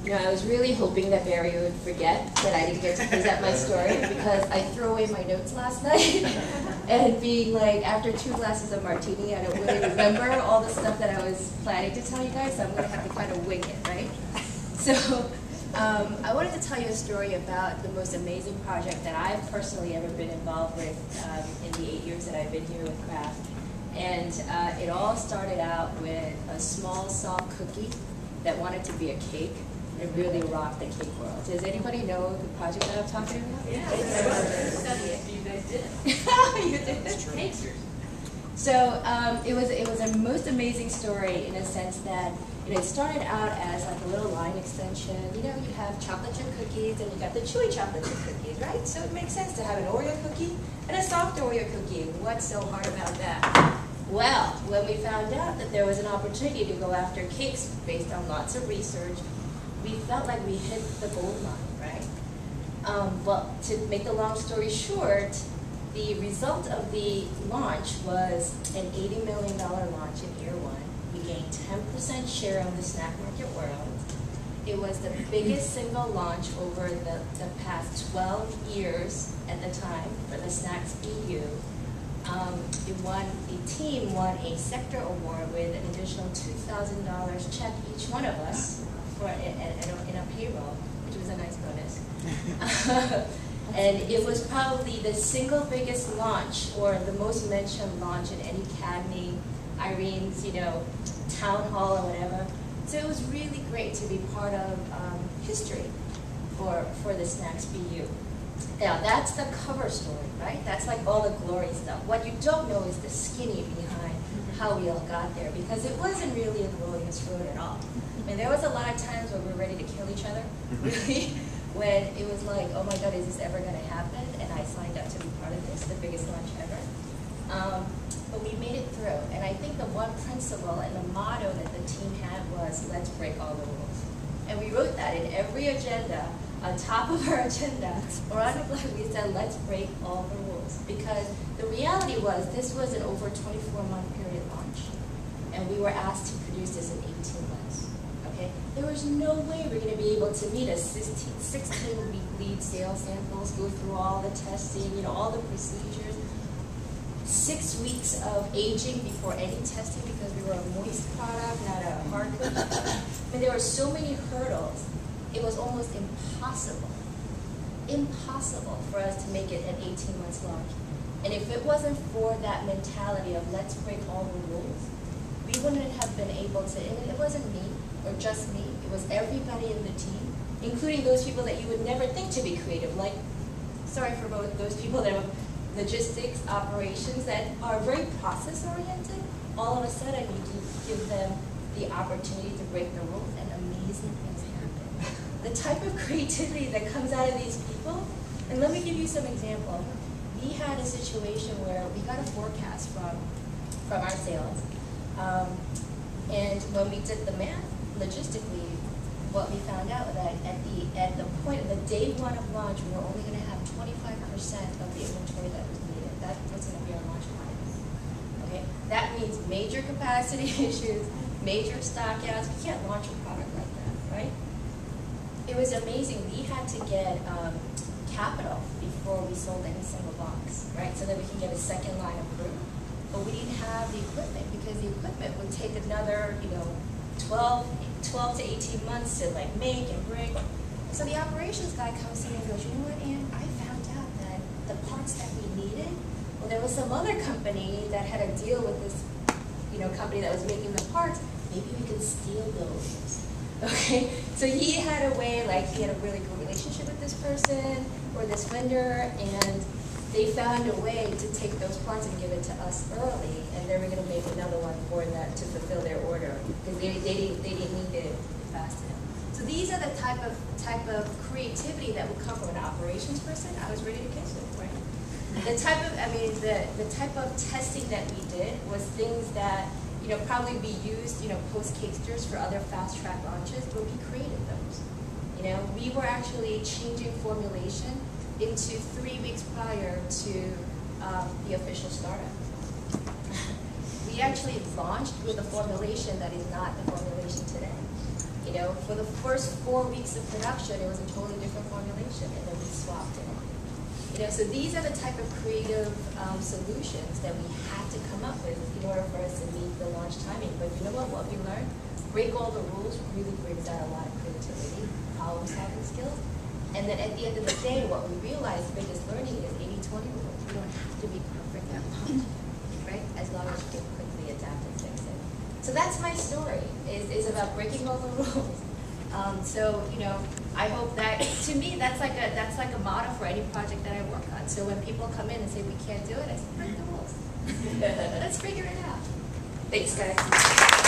You know, I was really hoping that Barry would forget that I didn't get to present my story because I threw away my notes last night. And being like, after 2 glasses of martini, I don't really remember all the stuff that I was planning to tell you guys, so I'm going to have to kind of wing it, right? So I wanted to tell you a story about the most amazing project that I've personally ever been involved with in the 8 years that I've been here with Kraft. And it all started out with a small soft cookie that wanted to be a cake. It really rocked the cake world. Does anybody know the project that I'm talking about? Yeah, you guys did. You did? Cakes. So it was a most amazing story in a sense that it started out as like a little line extension. You know, you have chocolate chip cookies and you got the chewy chocolate chip cookies, right? So it makes sense to have an Oreo cookie and a soft Oreo cookie. What's so hard about that? Well, when we found out that there was an opportunity to go after cakes based on lots of research, we felt like we hit the gold mine, right? Well, to make the long story short, the result of the launch was an $80 million launch in year 1. We gained 10% share of the snack market world. It was the biggest single launch over the past 12 years at the time for the Snacks EU. The team won a sector award with an additional $2,000 check each one of us in a payroll, which was a nice bonus. And it was probably the single biggest launch, or the most mentioned launch in any Academy, Irene's, town hall or whatever. So it was really great to be part of history for the Snacks BU. Now that's the cover story, right? That's like all the glory stuff. What you don't know is the skinny behind how we all got there, because it wasn't really a glorious road at all. I mean, there was a lot of times where we were ready to kill each other, really, when it was like, oh my God, is this ever going to happen? And I signed up to be part of this, the biggest launch ever. But we made it through. And I think the one principle and the motto that the team had was, let's break all the rules. And we wrote that in every agenda, on top of our agenda, or on the flag, we said, let's break all the rules. Because the reality was, this was an over 24-month period launch. And we were asked to produce this in 18 months. Okay? There was no way we're going to be able to meet a 16-week lead sales samples, go through all the testing, all the procedures. 6 weeks of aging before any testing, because we were a moist product, not a hard cookie. I mean, there were so many hurdles. It was almost impossible for us to make it an 18 months launch. And if it wasn't for that mentality of let's break all the rules, we wouldn't have been able to, and it wasn't me, or just me, it was everybody in the team, including those people that you would never think to be creative, like, sorry for both those people that have logistics, operations, that are very process-oriented. All of a sudden, you give them the opportunity to break the rules, and amazing things happen. The type of creativity that comes out of these people, and let me give you some examples. We had a situation where we got a forecast from our sales, and when we did the math, logistically, what we found out that at the point of the day 1 of launch, we were only going to have 25% of the inventory that was needed. That was going to be our launch quantities. Okay, that means major capacity issues, major stockouts. We can't launch a product like that, right? It was amazing. We had to get capital before we sold any single box, right? So that we can get a second line approved. But we didn't have the equipment, because the equipment would take another, 12 to 18 months to like make and bring. So the operations guy comes in and goes, you know what, Ann, I found out that the parts that we needed, well, there was some other company that had a deal with this, company that was making the parts. Maybe we could steal those. Okay, so he had a way, like he had a really good relationship with this person or this vendor, and they found a way to take those parts and give it to us early, and they were going to make another one for that to fulfill their order, because they didn't need it fast enough. So these are the type of creativity that would come from an operations person. I was ready to kiss it, right? The type of testing that we did was things that probably be used post Cakesters for other fast track launches, but we created those. We were actually changing formulation into 3 weeks prior to the official startup. We actually launched with a formulation that is not the formulation today. know, for the first 4 weeks of production, it was a totally different formulation, and then we swapped it. You know, so these are the type of creative solutions that we had to come up with in order for us to meet the launch timing. But you know what we learned? Break all the rules really brings out a lot of creativity, problem-solving skills. And then at the end of the day, what we realized, the biggest learning is 80-20 rule. We don't have to be perfect at launch, right? As long as you can quickly adapt and fix it. So that's my story, is about breaking all the rules. So, you know, I hope that, to me, that's like a motto for any project that I work on. So when people come in and say, we can't do it, I say, break the rules. Let's figure it out. Thanks, guys.